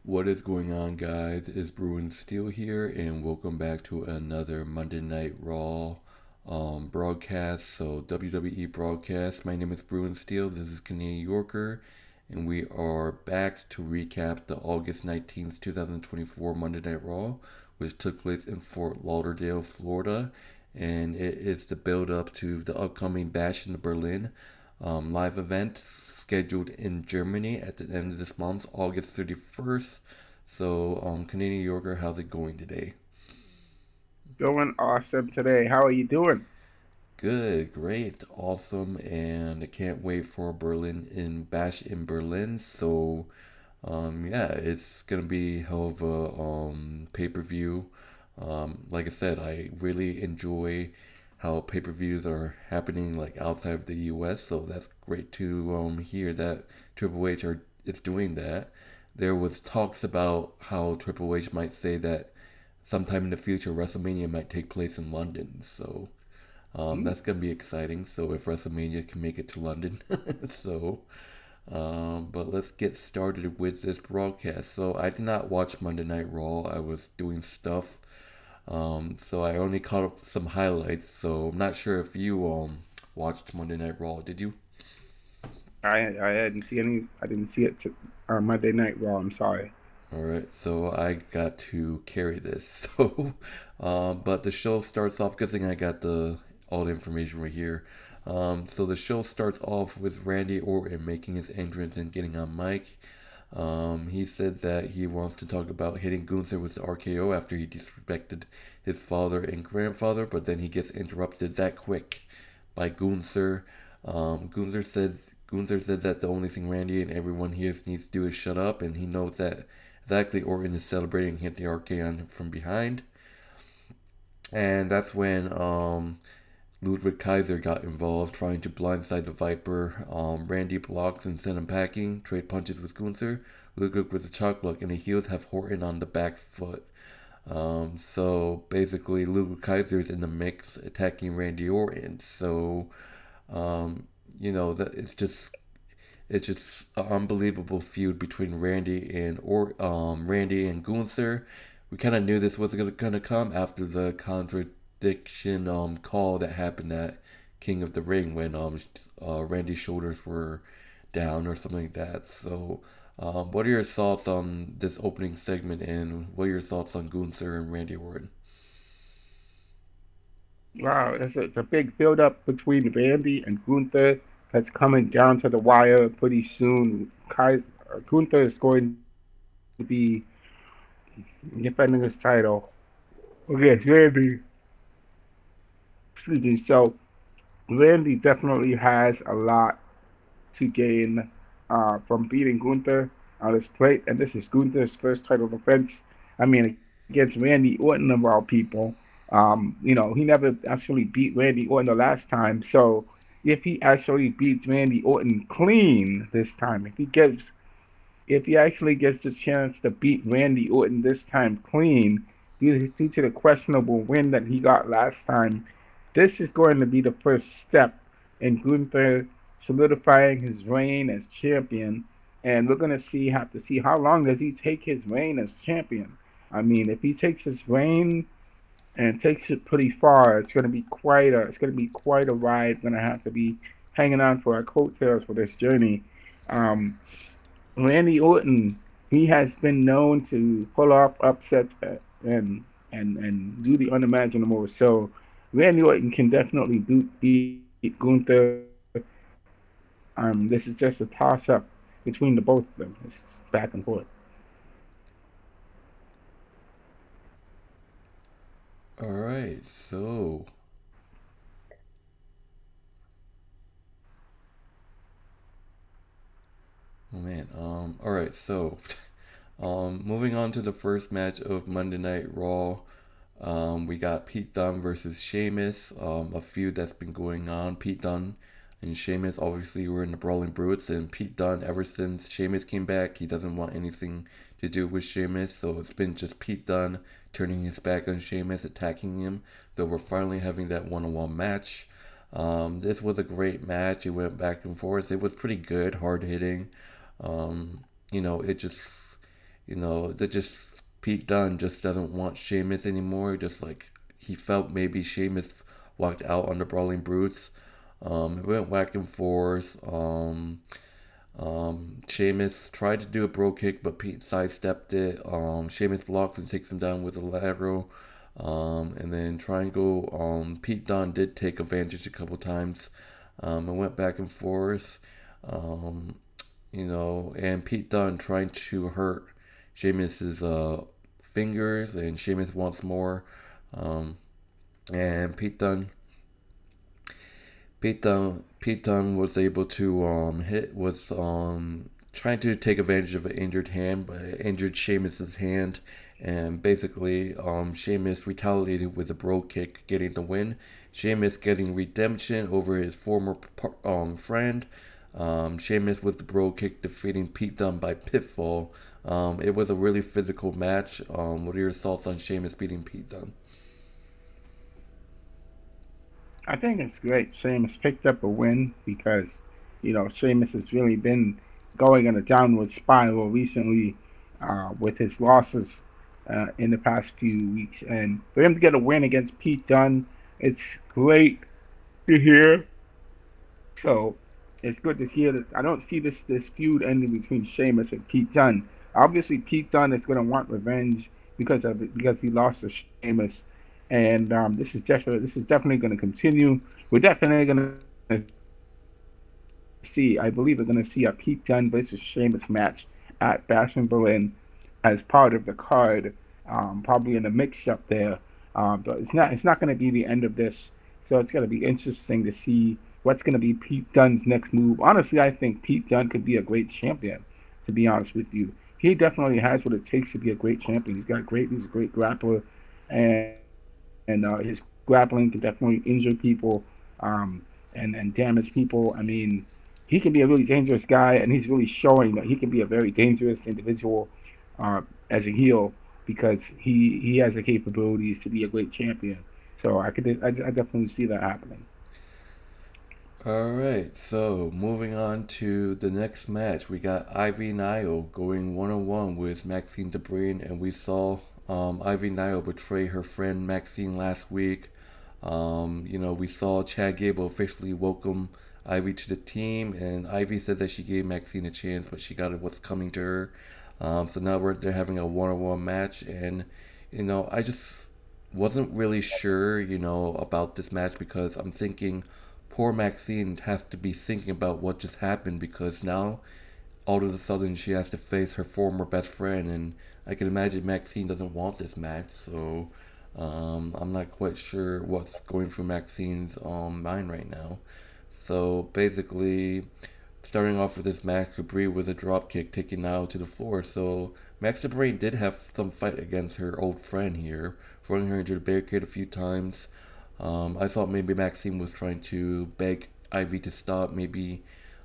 What is going on, guys? It's Bruin Steel here, and welcome back to another Monday Night Raw broadcast. So, WWE broadcast. My name is Bruin Steel. This is Canadian Yorker, and we are back to recap the August 19th, 2024 Monday Night Raw, which took place in Fort Lauderdale, Florida. And it is the build up to the upcoming Bash in Berlin live event scheduled in Germany at the end of this month, August 31st. So, Canadian Yorker, how's it going today? Doing awesome today. How are you doing? Good, great, awesome, and I can't wait for Berlin in Bash in Berlin. So, yeah, it's gonna be hell of a pay-per-view. Like I said, I really enjoy how pay-per-views are happening like outside of the U.S. So that's great to hear that Triple H is doing that. There was talks about how Triple H might say that sometime in the future WrestleMania might take place in London. So Hmm? that's gonna be exciting. So if WrestleMania can make it to London, so but let's get started with this broadcast. So I did not watch Monday Night Raw. I was doing stuff. So I only caught up some highlights. So I'm not sure if you watched Monday Night Raw. Did you? I didn't see any. I didn't see it Monday Night Raw. I'm sorry. All right. So I got to carry this. So, but the show starts off. Good thing I got the all the information right here. So the show starts off with Randy Orton making his entrance and getting on mic. He said that he wants to talk about hitting Gunther with the RKO after he disrespected his father and grandfather, but then he gets interrupted that quick by Gunther. Gunther said that the only thing Randy and everyone here needs to do is shut up, and he knows that exactly Orton is celebrating hit the RKO on him from behind, and that's when Ludwig Kaiser got involved, trying to blindside the Viper. Randy blocks and sends him packing. Trade punches with Gunther. Ludwig with a chalk block, and the heels have Orton on the back foot. So basically, Ludwig Kaiser is in the mix, attacking Randy Orton. So um, that it's just an unbelievable feud between Randy and Gunther. We kind of knew this was gonna come after the contradiction call that happened at King of the Ring when Randy's shoulders were down or something like that. So, what are your thoughts on this opening segment, and what are your thoughts on Gunther and Randy Orton? Wow, it's a big build up between Randy and Gunther that's coming down to the wire pretty soon. Gunther is going to be defending his title against Randy. Excuse me. So Randy definitely has a lot to gain from beating Gunther on his plate, and this is Gunther's first title defense. I mean, against Randy Orton of all people. He never actually beat Randy Orton the last time, so if he actually beats Randy Orton clean this time, if he actually gets the chance to beat Randy Orton this time clean, due to the questionable win that he got last time, this is going to be the first step in Gunther solidifying his reign as champion. And we're going to have to see how long does he take his reign as champion. I mean, if he takes his reign and takes it pretty far, it's going to be quite a ride. We're going to have to be hanging on for our coattails for this journey. Um, Randy Orton, he has been known to pull off upsets and do the unimaginable. So Randy Orton can definitely beat Gunther. This is just a toss up between the both of them. It's back and forth. All right, so oh man, all right, so moving on to the first match of Monday Night Raw. We got Pete Dunne versus Sheamus, a feud that's been going on. Pete Dunne and Sheamus obviously were in the Brawling Brutes, and Pete Dunne, ever since Sheamus came back, he doesn't want anything to do with Sheamus, so it's been just Pete Dunne turning his back on Sheamus, attacking him. So we're finally having that one-on-one match. This was a great match. It went back and forth. It was pretty good, hard hitting. Um, it just that just Pete Dunne just doesn't want Sheamus anymore. Just like he felt maybe Sheamus walked out on the Brawling Brutes. It went back and forth. Sheamus tried to do a bro kick, but Pete sidestepped it. Sheamus blocks and takes him down with a lateral. And then Triangle. Pete Dunne did take advantage a couple times. It went back and forth. Um, and Pete Dunne trying to hurt Sheamus's fingers, and Sheamus wants more. Um, and Pete Dunne was able to trying to take advantage of an injured hand, but it injured Sheamus's hand, and basically Sheamus retaliated with a bro kick, getting the win. Sheamus getting redemption over his former friend. Sheamus with the bro kick defeating Pete Dunne by pinfall. It was a really physical match. What are your thoughts on Sheamus beating Pete Dunne? I think it's great. Sheamus picked up a win because, Sheamus has really been going on a downward spiral recently with his losses in the past few weeks. And for him to get a win against Pete Dunne, it's great to hear. So it's good to hear this. I don't see this feud ending between Sheamus and Pete Dunne. Obviously, Pete Dunne is going to want revenge because he lost to Sheamus, and this is definitely going to continue. We're definitely going to see. I believe we're going to see a Pete Dunne versus Sheamus match at Bash in Berlin as part of the card, probably in the mix up there. But it's not going to be the end of this. So it's going to be interesting to see what's going to be Pete Dunne's next move. Honestly, I think Pete Dunne could be a great champion. To be honest with you, he definitely has what it takes to be a great champion. He's a great grappler, and his grappling can definitely injure people, and damage people. I mean, he can be a really dangerous guy, and he's really showing that he can be a very dangerous individual as a heel because he has the capabilities to be a great champion. So I definitely see that happening. Alright, so moving on to the next match, we got Ivy Nile going one on one with Maxxine Dupri, and we saw Ivy Nile betray her friend Maxine last week. We saw Chad Gable officially welcome Ivy to the team, and Ivy said that she gave Maxine a chance, but she got what's coming to her. So now they're having a one on one match, and I just wasn't really sure, about this match because I'm thinking poor Maxine has to be thinking about what just happened because now all of a sudden she has to face her former best friend, and I can imagine Maxine doesn't want this match, so I'm not quite sure what's going through Maxine's mind right now. So basically, starting off with this match, Dupri with a drop kick taking Nile to the floor. So Max Dupri did have some fight against her old friend here, throwing her into the barricade a few times. I thought maybe Maxine was trying to beg Ivy to stop, maybe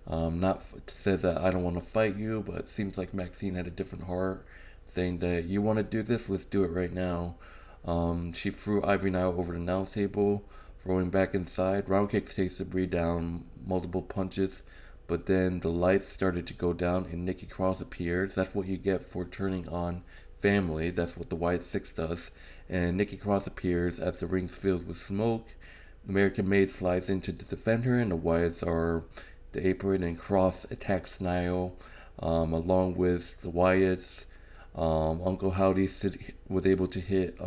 not say that I don't want to fight you, but it seems like Maxine had a different heart, saying that you want to do this, let's do it right now. She threw Ivy Nile over the announce table, throwing back inside. Round kick takes Debris down multiple punches, but then the lights started to go down and Nikki Cross appears. That's what you get for turning on family. That's what the White Six does. And Nikki Cross appears as the ring's filled with smoke. American Maid slides in to defend her, and the Wyatts are the apron, and Cross attacks Nile along with the Wyatts. Uncle Howdy was able to hit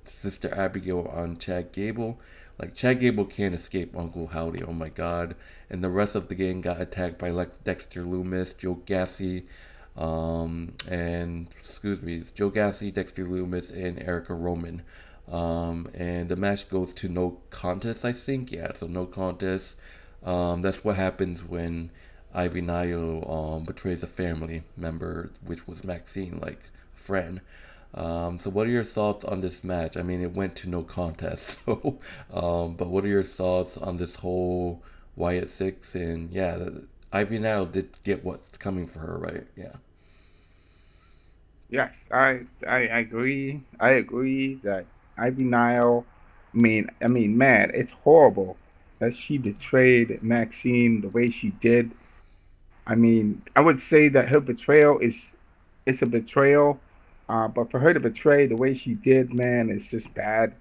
Sister Abigail on Chad Gable. Like, Chad Gable can't escape Uncle Howdy, oh my god. And the rest of the gang got attacked by Dexter Loomis, Joe Gacy, Joe Gacy, Dexter Loomis, and Erica Roman. And the match goes to no contest, I think. Yeah, so no contest. That's what happens when Ivy Nile betrays a family member, which was Maxine, like a friend. So what are your thoughts on this match? I mean, it went to no contest. So, but what are your thoughts on this whole Wyatt Six? And yeah, Ivy Nile did get what's coming for her, right? Yeah. Yes, I agree. I agree that Ivy Nile. I mean, man, it's horrible that she betrayed Maxine the way she did. I mean, I would say that her betrayal is it's a betrayal. But for her to betray the way she did, man, it's just bad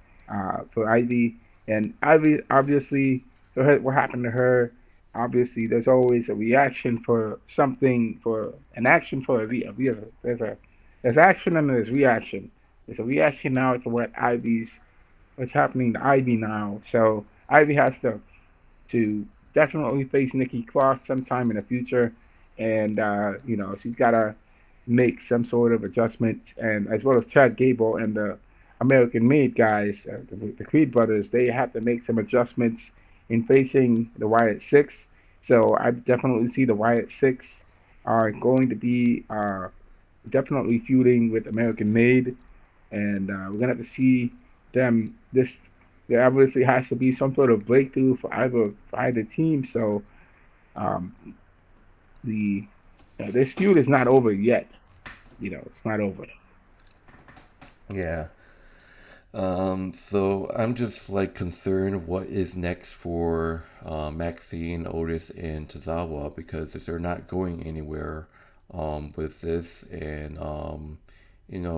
for Ivy. And Ivy, obviously, for her, what happened to her, obviously, there's always a reaction for something, for an action for there's action and there's reaction. There's a reaction now to what's happening to Ivy now. So Ivy has to definitely face Nikki Cross sometime in the future, and she's got to make some sort of adjustments, and as well as Chad Gable and the American Made guys, the Creed brothers, they have to make some adjustments in facing the Wyatt Six. So I definitely see the Wyatt Six are going to be definitely feuding with American Made, and we're gonna have to see them. There obviously has to be some sort of breakthrough for either team. So um, the this feud is not over yet. It's not over. Yeah. So I'm just like concerned what is next for Maxine, Otis, and Tozawa because if they're not going anywhere with this, and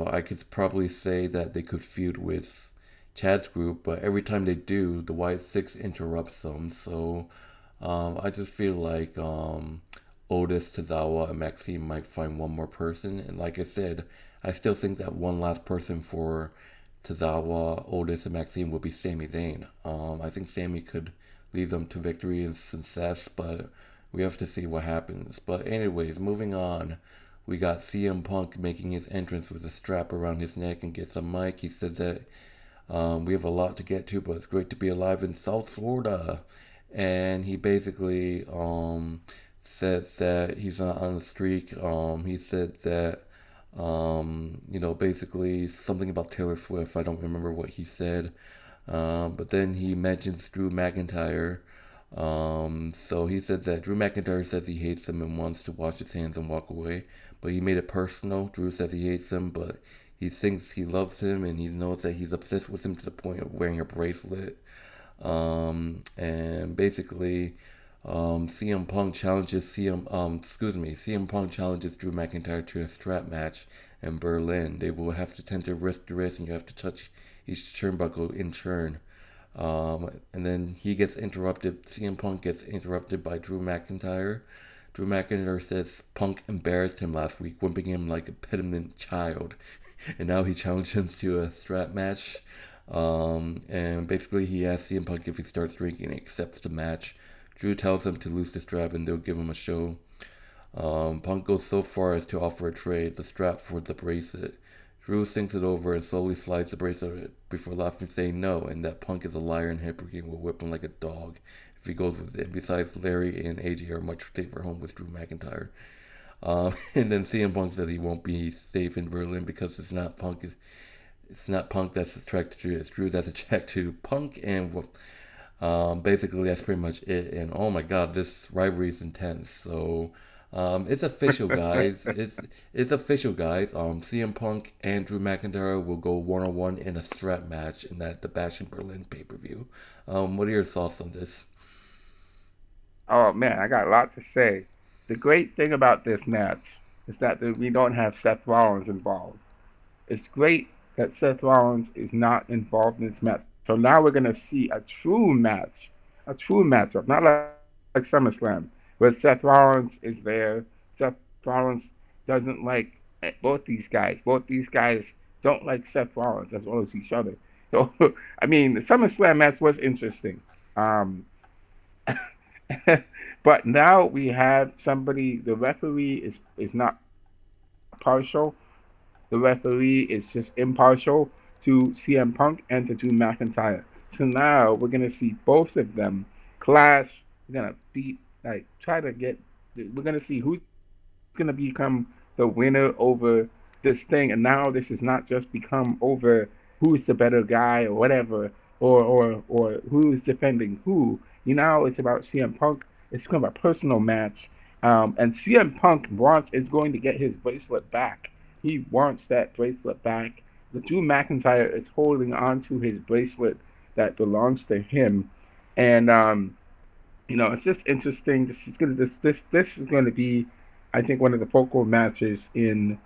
I could probably say that they could feud with Chad's group, but every time they do, the White Six interrupts them. So I just feel like Otis, Tozawa, and Maxine might find one more person, and like I said, I still think that one last person for Tozawa, Otis, and Maxine will be Sami Zayn. I think Sami could lead them to victory and success, but we have to see what happens. But anyways, moving on, we got CM Punk making his entrance with a strap around his neck and gets a mic. He said that we have a lot to get to, but it's great to be alive in South Florida. And he basically said that he's not on the streak. He said that basically something about Taylor Swift. I don't remember what he said. But then he mentions Drew McIntyre. So he said that Drew McIntyre says he hates him and wants to wash his hands and walk away. But he made it personal. Drew says he hates him, but he thinks he loves him and he knows that he's obsessed with him to the point of wearing a bracelet. And basically, CM Punk challenges Drew McIntyre to a strap match in Berlin. They will have to tender wrist to wrist, and you have to touch each turnbuckle in turn. And then CM Punk gets interrupted by Drew McIntyre. Drew McIntyre says Punk embarrassed him last week, whipping him like a pediment child. And now he challenged him to a strap match. And basically, he asks CM Punk if he starts drinking and accepts the match. Drew tells him to loose the strap and they'll give him a show. Punk goes so far as to offer a trade, the strap for the bracelet. Drew thinks it over and slowly slides the bracelet before laughing, saying no, and that Punk is a liar and hypocrite and will whip him like a dog if he goes with it. Besides, Larry and AJ are much safer home with Drew McIntyre. And then CM Punk says he won't be safe in Berlin because it's not Punk that's attracted to Drew, it's Drew that's attracted to Punk, and basically that's pretty much it. And oh my god, this rivalry is intense. So it's official, guys. It's official, guys. CM Punk and Drew McIntyre will go 1-on-1 in a strap match in the Bash in Berlin pay-per-view. What are your thoughts on this? Oh man, I got a lot to say. The great thing about this match is that we don't have Seth Rollins involved. It's great that Seth Rollins is not involved in this match. So now we're gonna see a true matchup, not like SummerSlam, where Seth Rollins is there. Seth Rollins doesn't like both these guys. Both these guys don't like Seth Rollins as well as each other. So I mean, the SummerSlam match was interesting. Um, but now we have somebody. The referee is not partial. The referee is just impartial to CM Punk and to Drew McIntyre. So now we're gonna see both of them clash. We're gonna beat like try to get. We're gonna see who's gonna become the winner over this thing. And now this is not just become over who's the better guy or whatever, or who's defending who. It's about CM Punk. It's become a personal match. And CM Punk is going to get his bracelet back. He wants that bracelet back. The Drew McIntyre is holding on to his bracelet that belongs to him, and it's just interesting. This is going to be, I think, one of the focal matches in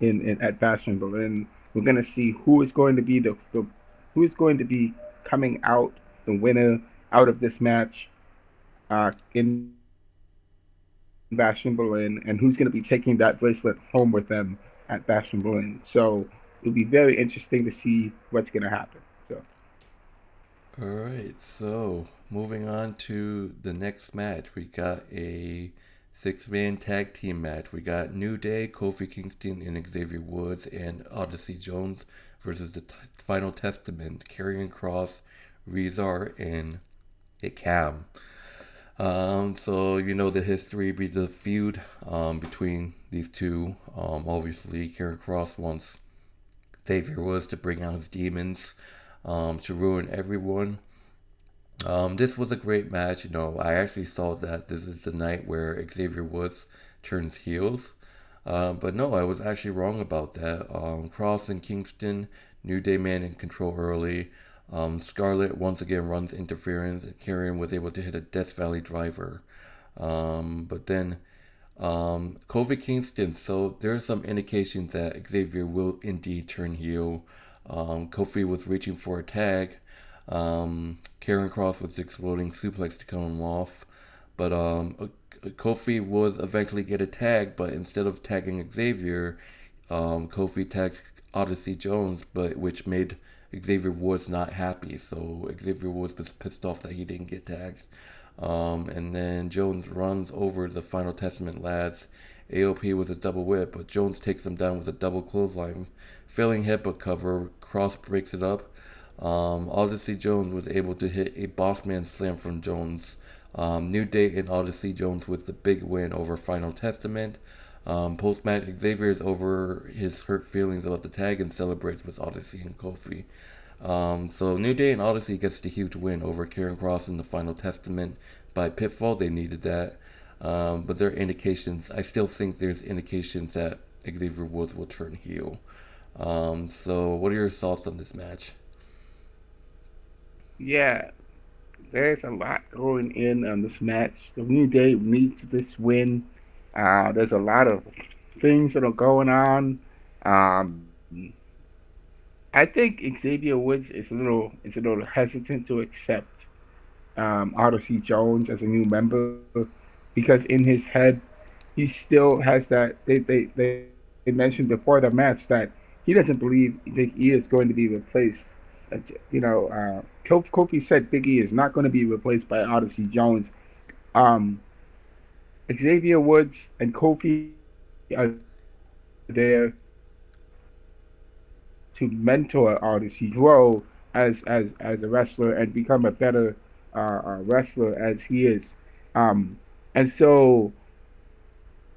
in at Bash in Berlin. We're gonna see who is going to be the who is going to be coming out the winner out of this match in Bash in Berlin, and who's going to be taking that bracelet home with them at Bash in Berlin. So it'll be very interesting to see what's going to happen. So Alright, so moving on to the next match. We got a six-man tag team match. We got New Day, Kofi Kingston, and Xavier Woods, and Odyssey Jones versus the Final Testament, Karrion Kross, Rezar, and Akam. So you know the history, be the feud between these two. Obviously, Karrion Kross wants Xavier Woods to bring out his demons, to ruin everyone. This was a great match. You know, I actually saw that this is the night where Xavier Woods turns heels. But no, I was actually wrong about that. Kross and Kingston, New Day man in control early. Scarlett once again runs interference. Karrion was able to hit a Death Valley driver. But then Kofi Kingston, so there are some indications that Xavier will indeed turn heel. Kofi was reaching for a tag. Karrion Kross was exploding suplex to cut him off. But Kofi would eventually get a tag, but instead of tagging Xavier, Kofi tagged Odyssey Jones, but which made Xavier Woods not happy. So Xavier Woods was pissed off that he didn't get tagged. And then Jones runs over the Final Testament lads. AOP with a double whip, but Jones takes him down with a double clothesline. Failing headbutt cover, Kross breaks it up. Odyssey Jones was able to hit a Bossman slam from Jones. New Day and Odyssey Jones with the big win over Final Testament. Post-match, Xavier is over his hurt feelings about the tag and celebrates with Odyssey and Kofi. So New Day and Odyssey gets the huge win over Karrion Kross in the Final Testament by pinfall. They needed that. But there are indications, I still think there's indications that Xavier Woods will turn heel. So what are your thoughts on this match? yeah, there's a lot going in on this match. The New Day needs this win. There's a lot of things that are going on. Um, I think Xavier Woods is a little hesitant to accept Odyssey Jones as a new member because in his head he still has that. They mentioned before the match that he doesn't believe Big E is going to be replaced. Kofi said Big E is not going to be replaced by Odyssey Jones. Um, Xavier Woods and Kofi are there to mentor Odyssey grow as a wrestler and become a better wrestler as he is. And so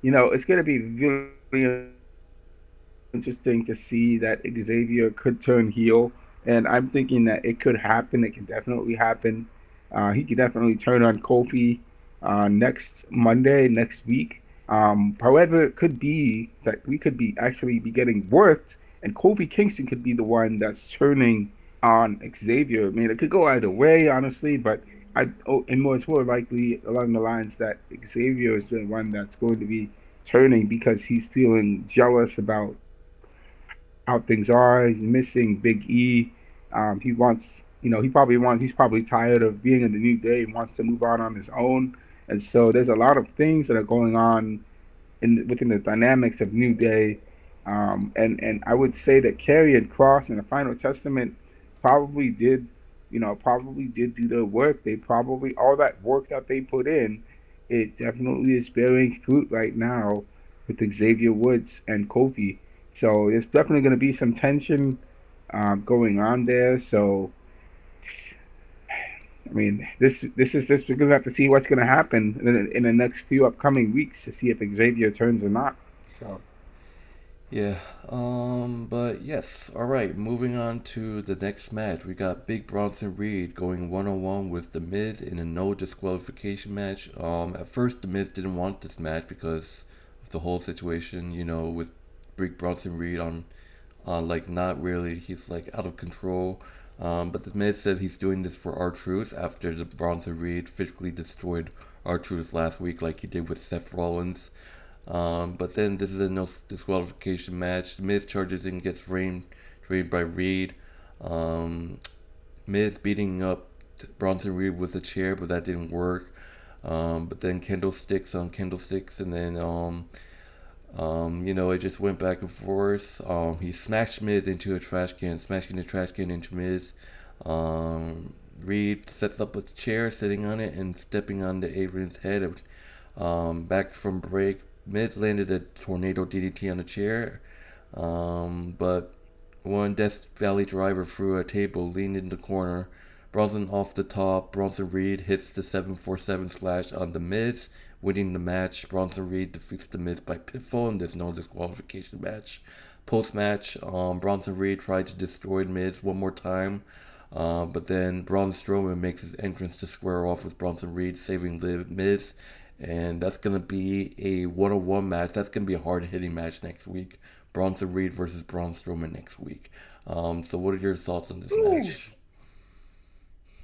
it's going to be really interesting to see that Xavier could turn heel. And I'm thinking that it could happen. It can definitely happen. He could definitely turn on Kofi next Monday, next week. However, it could be that we could be actually be getting worked, and Kofi Kingston could be the one that's turning on Xavier. I mean, it could go either way, honestly, but it's more likely along the lines that Xavier is the one that's going to be turning because he's feeling jealous about how things are. He's missing Big E. He wants, he's probably tired of being in the New Day and wants to move on his own. And so there's a lot of things that are going on within the dynamics of New Day. And I would say that Carrie and Cross in the Final Testament probably did, probably did do the work. They probably, all that work that they put in, it definitely is bearing fruit right now with Xavier Woods and Kofi. So there's definitely going to be some tension going on there. So I mean, this is this we're gonna have to see what's gonna happen in the next few upcoming weeks to see if Xavier turns or not. So Yeah, but yes, alright, moving on to the next match. We got Big Bronson Reed going one on one with The Miz in a no disqualification match. At first, The Miz didn't want this match because of the whole situation, with Big Bronson Reed on like not really, he's like out of control. But The Miz says he's doing this for R-Truth after the Bronson Reed physically destroyed R-Truth last week, like he did with Seth Rollins. But then this is a no disqualification match. Miz charges in, gets framed by Reed. Um, Miz beating up Bronson Reed with a chair, but that didn't work. But then candlesticks on candlesticks, and then it just went back and forth. He smashed Miz into a trash can, smashing the trash can into Miz. Um, Reed sets up a chair, sitting on it, and stepping on the apron's head. Back from break, Miz landed a tornado DDT on the chair, but one Death Valley driver through a table, leaned in the corner. Bronson off the top. Bronson Reed hits the 747 slash on the Miz, winning the match. Bronson Reed defeats the Miz by pinfall, and there's no disqualification match. Post match, Bronson Reed tried to destroy Miz one more time, but then Braun Strowman makes his entrance to square off with Bronson Reed, saving the Miz. And that's going to be a one-on-one match. That's going to be a hard-hitting match next week. Bronson Reed versus Braun Strowman next week. So what are your thoughts on this match?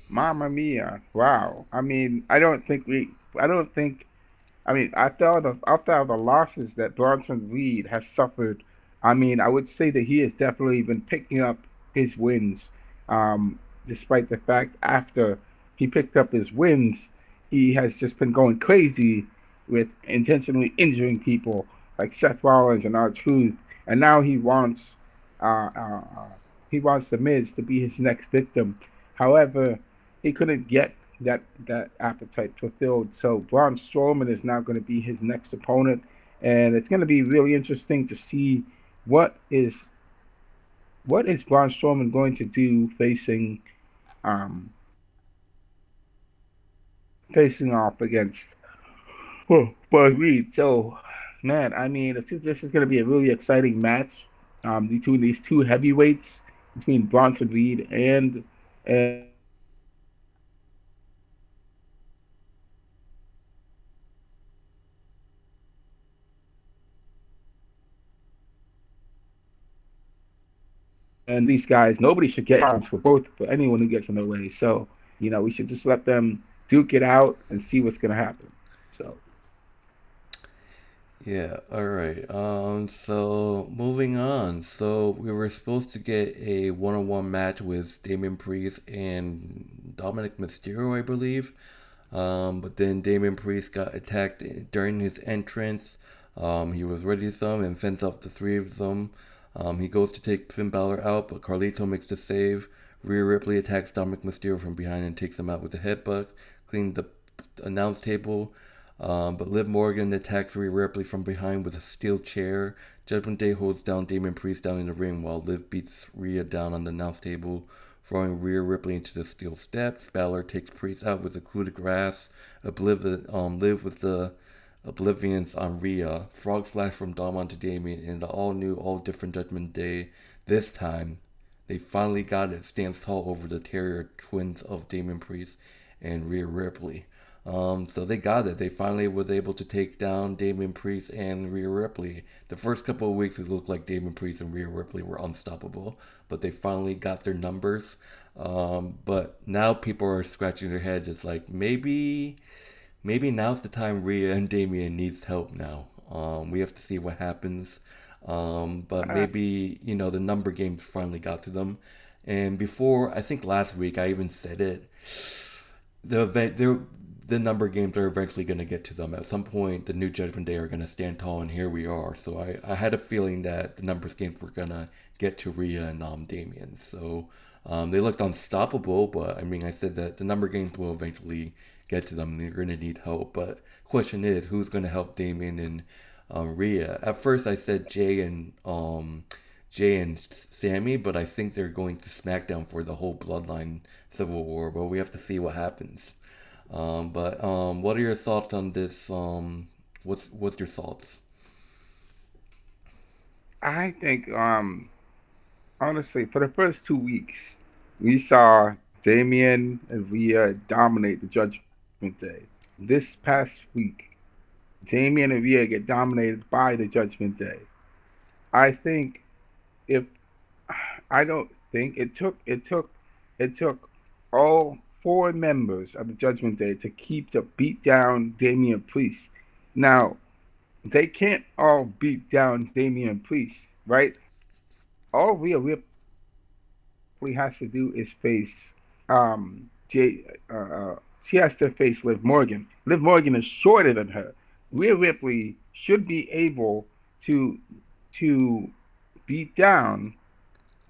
Mamma mia! Wow. I mean, I don't think. I mean, after all the losses that Bronson Reed has suffered, I mean, I would say that he has definitely been picking up his wins. Despite the fact after he picked up his wins, he has just been going crazy with intentionally injuring people like Seth Rollins and R-Truth, and now uh, uh, uh, he wants the Miz to be his next victim. However, he couldn't get that appetite fulfilled. So Braun Strowman is now going to be his next opponent, and it's going to be really interesting to see what is what is Braun Strowman going to do um facing off against Bud Reed. So, man, I mean, this is going to be a really exciting match between these two heavyweights, between Bronson Reed and these guys. Nobody should get arms for anyone who gets in their way. So, we should just let them duke it out and see what's going to happen. So, Yeah, all right. So moving on. So we were supposed to get a one-on-one match with Damian Priest and Dominic Mysterio, I believe. But then Damian Priest got attacked during his entrance. He was ready to some and fends off the three of them. He goes to take Finn Balor out, but Carlito makes the save. Rhea Ripley attacks Dominic Mysterio from behind and takes him out with a headbutt, cleaning the announce table. But Liv Morgan attacks Rhea Ripley from behind with a steel chair. Judgment Day holds down Damian Priest down in the ring while Liv beats Rhea down on the announce table, throwing Rhea Ripley into the steel steps. Balor takes Priest out with a coup de grace. Liv with the Oblivions on Rhea. Frog Splash from Dom onto Damian in the all new, all different Judgment Day. This time, they finally got it. Stands tall over the Terrier twins of Damian Priest and Rhea Ripley. So they got it. They finally was able to take down Damian Priest and Rhea Ripley. The first couple of weeks it looked like Damian Priest and Rhea Ripley were unstoppable, but they finally got their numbers. But now people are scratching their heads. It's like maybe now's the time Rhea and Damian needs help now. We have to see what happens. But uh, maybe the number games finally got to them. And before, I think last week I even said it. The event, the number games are eventually going to get to them. At some point, the new Judgment Day are going to stand tall, and here we are. So I had a feeling that the numbers games were going to get to Rhea and Damien. So they looked unstoppable, but I mean, I said that the number games will eventually get to them. They're going to need help. But question is, who's going to help Damien and Rhea? At first, I said Jay and Sammy, but I think they're going to SmackDown for the whole Bloodline Civil War. But we have to see what happens. But what are your thoughts on this? What's your thoughts? I think, honestly, for the first 2 weeks, we saw Damian and Rhea dominate the Judgment Day. This past week, Damian and Rhea get dominated by the Judgment Day. I think if I don't think it took all four members of the Judgment Day to keep to beat down Damian Priest. Now, they can't all beat down Damian Priest, right? All Rhea Ripley has to do is face Jay. She has to face Liv Morgan. Liv Morgan is shorter than her. Rhea Ripley should be able to to beat down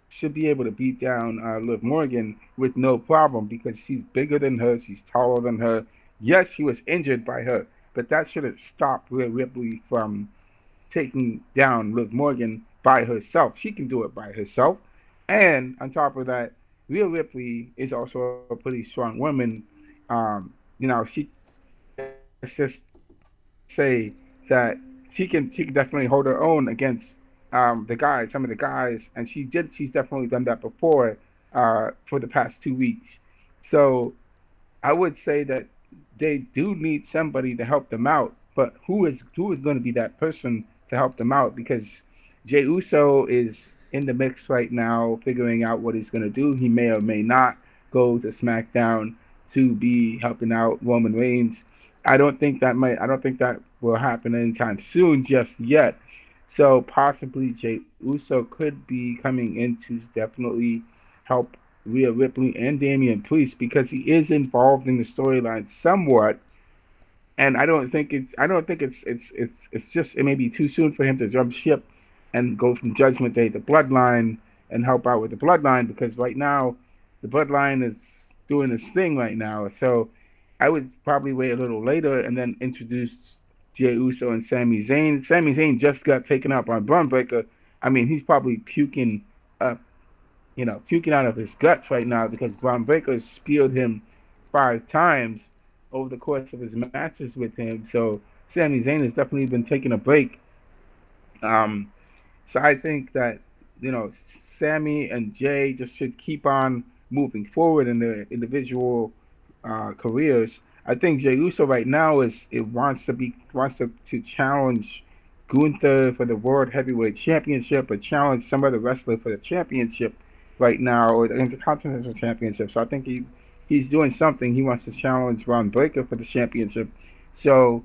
should be able to beat down Liv Morgan with no problem because she's bigger than her, she's taller than her. Yes, she was injured by her, but that shouldn't stop Rhea Ripley from taking down Liv Morgan by herself. She can do it by herself. And on top of that, Rhea Ripley is also a pretty strong woman. She let's just say that she can definitely hold her own against the guys, some of the guys, and she's definitely done that before for the past 2 weeks. So I would say that they do need somebody to help them out, but who is going to be that person to help them out? Because Jey Uso is in the mix right now, figuring out what he's going to do. He may or may not go to SmackDown to be helping out Roman Reigns. I don't think that will happen anytime soon, just yet. So possibly Jey Uso could be coming in to definitely help Rhea Ripley and Damian Priest because he is involved in the storyline somewhat. And I don't think it's just it may be too soon for him to jump ship and go from Judgment Day to Bloodline and help out with the Bloodline because right now the Bloodline is doing its thing right now. So I would probably wait a little later and then introduce Jey Uso and Sami Zayn. Sami Zayn just got taken out by Braun Breaker. I mean, he's probably up, puking out of his guts right now because Braun Breaker speared him 5 times over the course of his matches with him. So Sami Zayn has definitely been taking a break. Um, so I think that Sammy and Jay just should keep on moving forward in their individual careers. I think Jey Uso right now is it wants to challenge Gunther for the World Heavyweight Championship or challenge some other wrestler for the championship right now or the Intercontinental Championship. So I think he's doing something. He wants to challenge Ron Breaker for the championship. So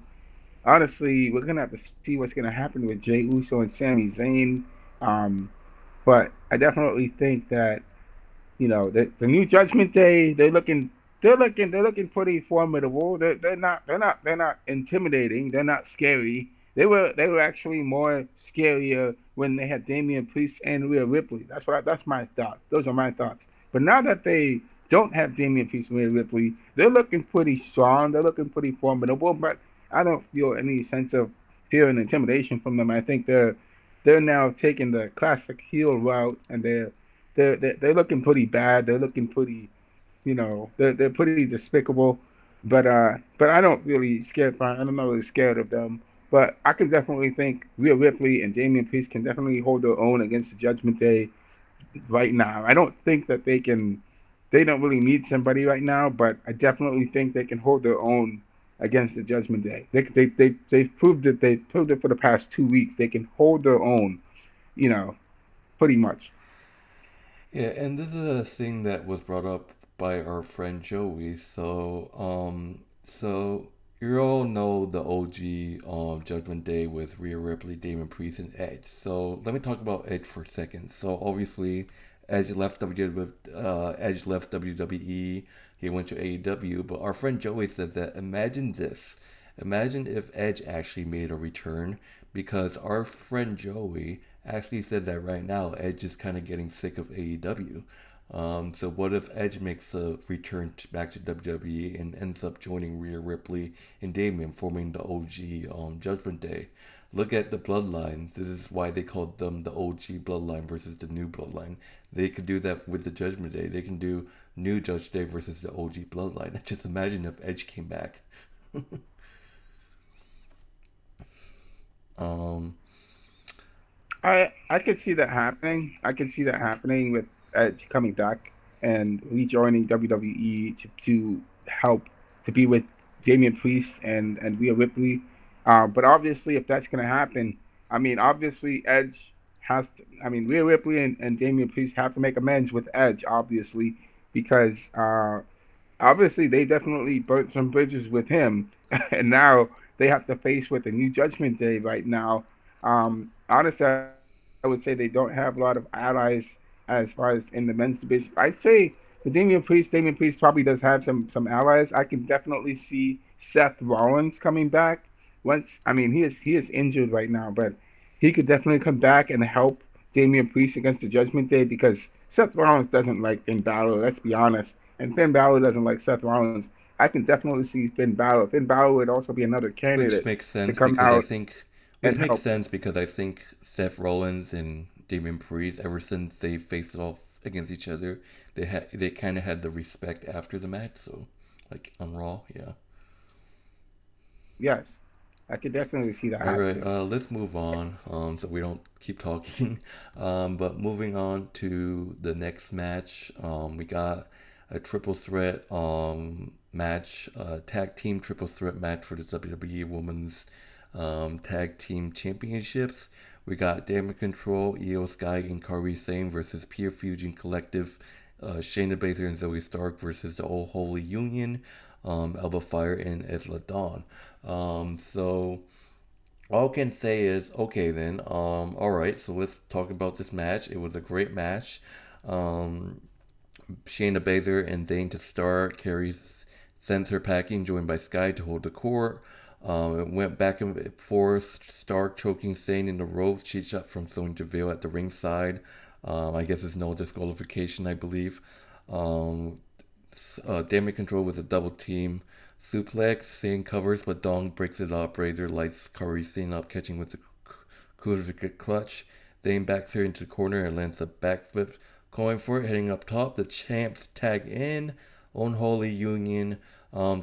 honestly, we're gonna have to see what's gonna happen with Jey Uso and Sami Zayn. Um, but I definitely think that the new Judgment Day they're looking pretty formidable. They're not intimidating. They're not scary. They were actually more scarier when they had Damian Priest and Rhea Ripley. That's my thought. Those are my thoughts. But now that they don't have Damian Priest and Rhea Ripley, they're looking pretty strong. They're looking pretty formidable. But I don't feel any sense of fear and intimidation from them. I think they're now taking the classic heel route, and they're looking pretty bad. They're looking pretty, they're pretty despicable. But I don't really scared. I'm not really scared of them. But I can definitely think Rhea Ripley and Damian Priest can definitely hold their own against the Judgment Day right now. I don't think that they can. They don't really need somebody right now, but I definitely think they can hold their own against the Judgment Day. They've proved it. They've proved it for the past 2 weeks. They can hold their own. You know, pretty much. Yeah, and this is a thing that was brought up by our friend Joey. So you all know the OG Judgment Day with Rhea Ripley, Damon Priest, and Edge. So let me talk about Edge for a second. So obviously, Edge left WWE. He went to AEW. But our friend Joey said that imagine this. Imagine if Edge actually made a return, because our friend Joey actually said that right now Edge is kind of getting sick of AEW. So what if Edge makes a return back to WWE and ends up joining Rhea Ripley and Damian, forming the OG Judgment Day? Look at the Bloodline. This is why they called them the OG Bloodline versus the New Bloodline. They could do that with the Judgment Day. They can do New Judge Day versus the OG Bloodline. Just imagine if Edge came back. um, I could see that happening. I could see that happening with Edge coming back and rejoining WWE to help to be with Damian Priest and Rhea Ripley. But obviously, if that's going to happen, I mean, obviously Edge has to. I mean, Rhea Ripley and Damian Priest have to make amends with Edge, obviously, because obviously they definitely burnt some bridges with him, and now they have to face with the New Judgment Day right now. Honestly, I would say they don't have a lot of allies as far as in the men's division. I say the Damian Priest probably does have some allies. I can definitely see Seth Rollins coming back. Once I mean he is injured right now, but he could definitely come back and help Damian Priest against the Judgment Day because Seth Rollins doesn't like Finn Balor. Let's be honest, and Finn Balor doesn't like Seth Rollins. I can definitely see Finn Balor. Finn Balor would also be another Which candidate makes to sense come because I out think and help. Seth Rollins and Damian Priest, ever since they faced off against each other, they kind of had the respect after the match. So, like on Raw, yeah. Yes, I could definitely see that All right, happening. let's move on. So we don't keep talking. But moving on to the next match, we got a triple threat match, tag team triple threat match for the WWE Women's Tag Team Championships. We got Damage Control, Io Sky, and Kairi Sane versus Pure Fusion Collective, Shayna Baszler and Zoe Stark versus the Old Holy Union, Alba Fyre and Isla Dawn. So all I can say is, okay then, all right, so let's talk about this match. It was a great match. Um, Shayna Baszler and Dane to start. Carrie sends her packing, joined by Sky to hold the court. It went back and forth. Stark choking Sane in the ropes. She shot from Sonya Deville at the ringside. I guess it's no disqualification, I believe. Um, Damage Control with a double team suplex. Sane covers, but Dong breaks it up. Razor lights Curry Sane up, catching with the Kudovic clutch. Dane backs her into the corner and lands a backflip. Going for it, heading up top. The champs tag in. Unholy Union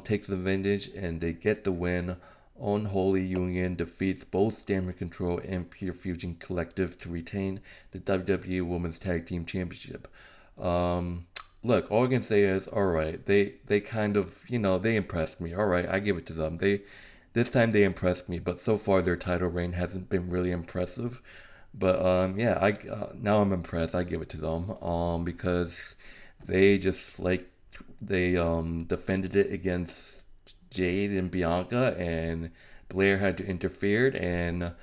takes the advantage and they get the win. Unholy Union defeats both Damage Control and Pure Fusion Collective to retain the WWE Women's Tag Team Championship. Um, Look, all I can say is, all right, they kind of, they impressed me. All right, I give it to them. This time they impressed me, but so far their title reign hasn't been really impressive. But yeah, I now I'm impressed. I give it to them because they just like they defended it against Jade and Bianca, and Blair had to interfere, and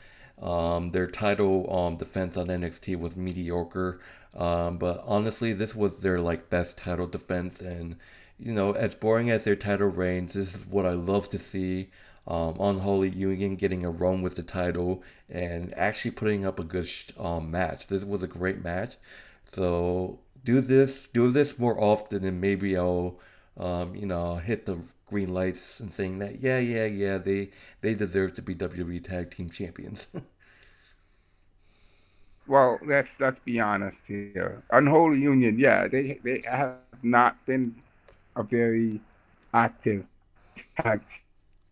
their title defense on NXT was mediocre. But honestly, this was their like best title defense, and as boring as their title reigns, this is what I love to see. Unholy Union getting a run with the title and actually putting up a good match. This was a great match. So do this more often, and maybe I'll, hit the green lights and saying that yeah, they deserve to be WWE Tag Team Champions. Well, let's be honest here. Unholy Union, yeah, they have not been a very active tag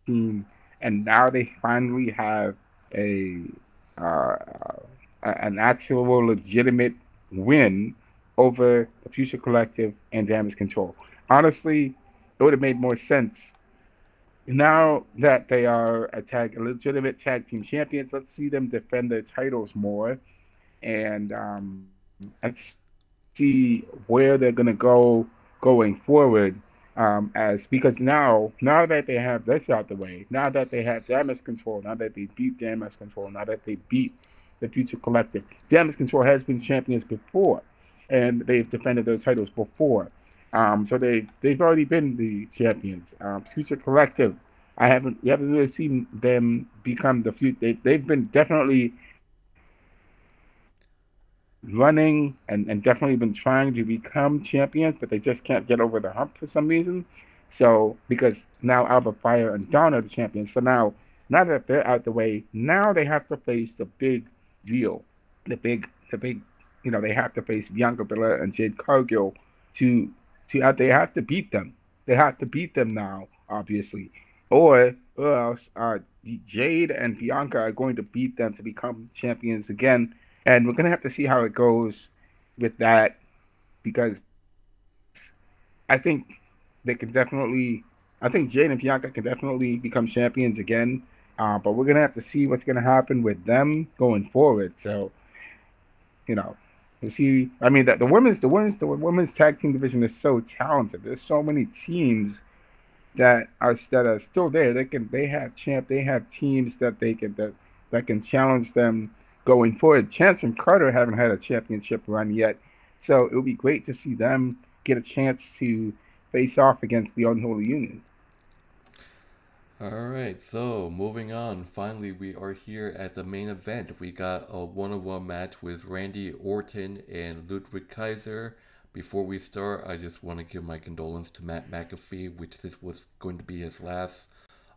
team, and now they finally have a an actual legitimate win over the Future Collective and Damage Control. Honestly, it would have made more sense now that they are a legitimate tag team champions. Let's see them defend their titles more and see where they're gonna going forward. As because now that they have this out the way, now that they have Damage Control, now that they beat Damage Control, now that they beat the Future Collective, Damage Control has been champions before, and they've defended their titles before. So they've already been the champions. Future Collective, we haven't really seen them become the future. They've been definitely running and definitely been trying to become champions, but they just can't get over the hump for some reason. So because now Alba Fire and Dawn are the champions, so now that they're out the way, now they have to face the big deal, the big, they have to face Bianca Belair and Jade Cargill to they have to beat them. They have to beat them now, obviously, or else Jade and Bianca are going to beat them to become champions again, and we're gonna have to see how it goes with that because I think they can definitely. I think Jade and Bianca can definitely become champions again, but we're gonna have to see what's gonna happen with them going forward. So you know, you see, I mean, the women's tag team division is so talented. There's so many teams that are still there. They have teams that can challenge them going forward. Chance and Carter haven't had a championship run yet, so it would be great to see them get a chance to face off against the Unholy Union. Alright, so moving on. Finally, we are here at the main event. We got a one-on-one match with Randy Orton and Ludwig Kaiser. Before we start, I just want to give my condolences to Matt McAfee, which this was going to be his last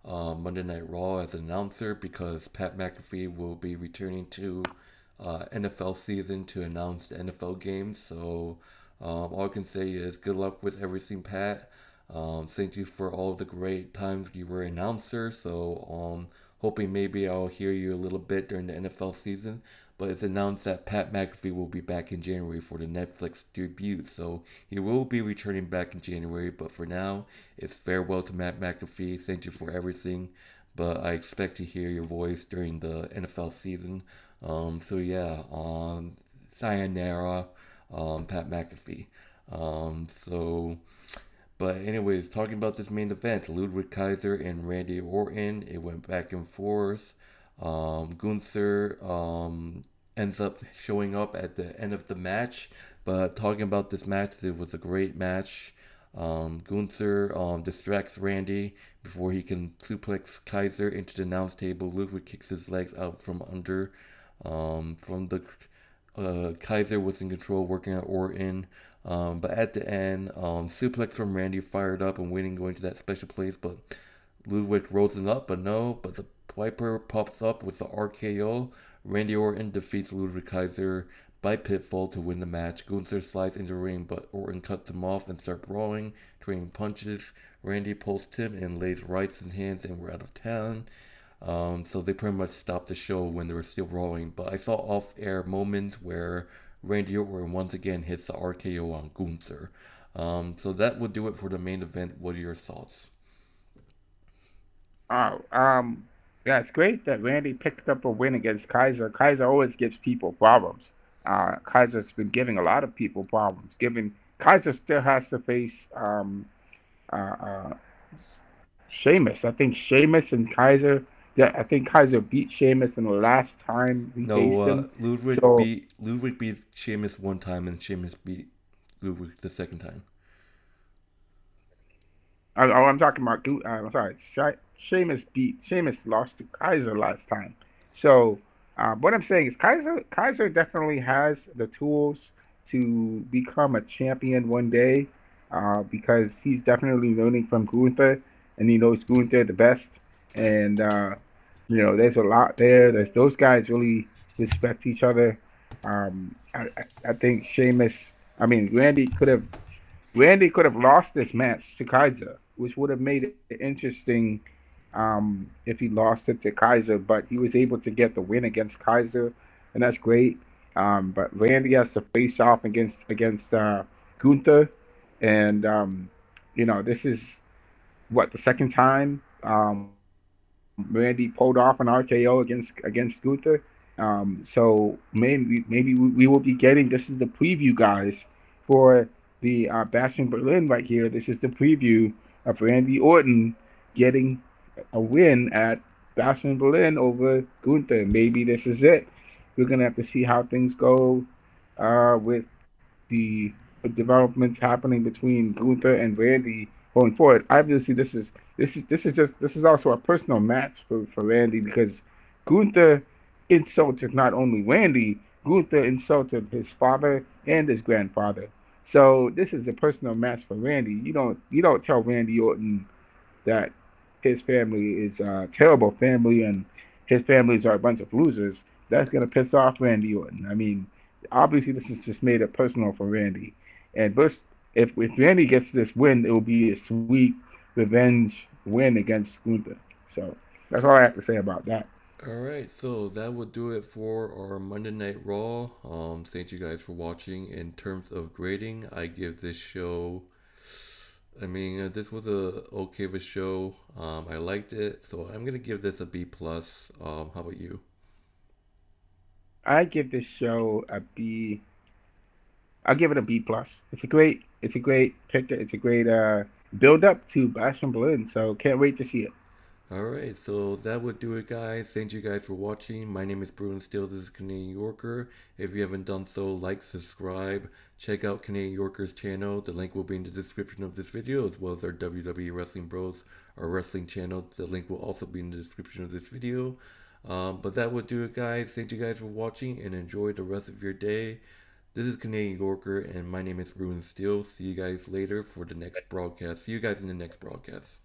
Monday Night Raw as an announcer because Pat McAfee will be returning to NFL season to announce the NFL games. So all I can say is good luck with everything, Pat. Thank you for all the great times you were an announcer. So hoping maybe I'll hear you a little bit during the NFL season. But it's announced that Pat McAfee will be back in January for the Netflix debut. So he will be returning back in January. But for now, it's farewell to Matt McAfee. Thank you for everything. But I expect to hear your voice during the NFL season. So yeah, sayonara, Pat McAfee. So but anyways, talking about this main event, Ludwig Kaiser and Randy Orton, it went back and forth. Gunther ends up showing up at the end of the match. But talking about this match, it was a great match. Gunther distracts Randy before he can suplex Kaiser into the announce table. Ludwig kicks his legs out from under. From the Kaiser was in control, working at Orton. But at the end, suplex from Randy fired up and winning, going to that special place. But Ludwig rolls it up, but no. But the Viper pops up with the RKO. Randy Orton defeats Ludwig Kaiser by pinfall to win the match. Gunther slides into the ring, but Orton cuts him off and starts brawling, trading punches. Randy pulls Tim and lays rights in hands, and we're out of town. So they pretty much stopped the show when they were still rolling. But I saw off-air moments where Randy Orton once again hits the RKO on Gunther. So that will do it for the main event. What are your thoughts? Oh, yeah, it's great that Randy picked up a win against Kaiser. Kaiser always gives people problems. Kaiser's been giving a lot of people problems. Giving Kaiser still has to face uh, uh, Sheamus. I think Sheamus and Kaiser. Yeah, I think Kaiser beat Sheamus in the last time he No, faced him. Ludwig So, beat Ludwig beat Sheamus one time, and Sheamus beat Ludwig the second time. I'm talking about. I'm sorry. Sheamus lost to Kaiser last time. So, what I'm saying is Kaiser definitely has the tools to become a champion one day, because he's definitely learning from Gunther, and he knows Gunther the best. And there's a lot there. There's those guys really respect each other. I think Sheamus. I mean, Randy could have lost this match to Kaiser, which would have made it interesting if he lost it to Kaiser, but he was able to get the win against Kaiser, and that's great. But Randy has to face off against Gunther, and this is what the second time Randy pulled off an RKO against Gunther. So maybe we will be getting, this is the preview, guys, for the Bash in Berlin right here. This is the preview of Randy Orton getting a win at Bash in Berlin over Gunther. Maybe this is it. We're gonna have to see how things go with the developments happening between Gunther and Randy going forward. Obviously, this is also a personal match for Randy, because Gunther insulted not only Randy, Gunther insulted his father and his grandfather. So this is a personal match for Randy. You don't tell Randy Orton that his family is a terrible family and his families are a bunch of losers. That's gonna piss off Randy Orton. I mean, obviously this is just made it personal for Randy. And but if Randy gets this win, it will be a sweet revenge win against Gunther. So that's all I have to say about that. Alright, so that will do it for our Monday Night Raw. Thank you guys for watching. In terms of grading, I give this show. I mean, this was a okay of a show. I liked it, so I'm gonna give this a B plus. How about you? I give this show a B. I'll give it a B plus. It's a great pick. It's a great build up to Bash and Berlin. So can't wait to see it. Alright, so that would do it, guys. Thank you guys for watching. My name is Bruin Steele. This is Canadian Yorker. If you haven't done so, like, subscribe. Check out Canadian Yorker's channel. The link will be in the description of this video, as well as our WWE Wrestling Bros, our wrestling channel. The link will also be in the description of this video. But that would do it, guys. Thank you guys for watching, and enjoy the rest of your day. This is Canadian Yorker, and my name is Bruin Steele. See you guys later for the next broadcast. See you guys in the next broadcast.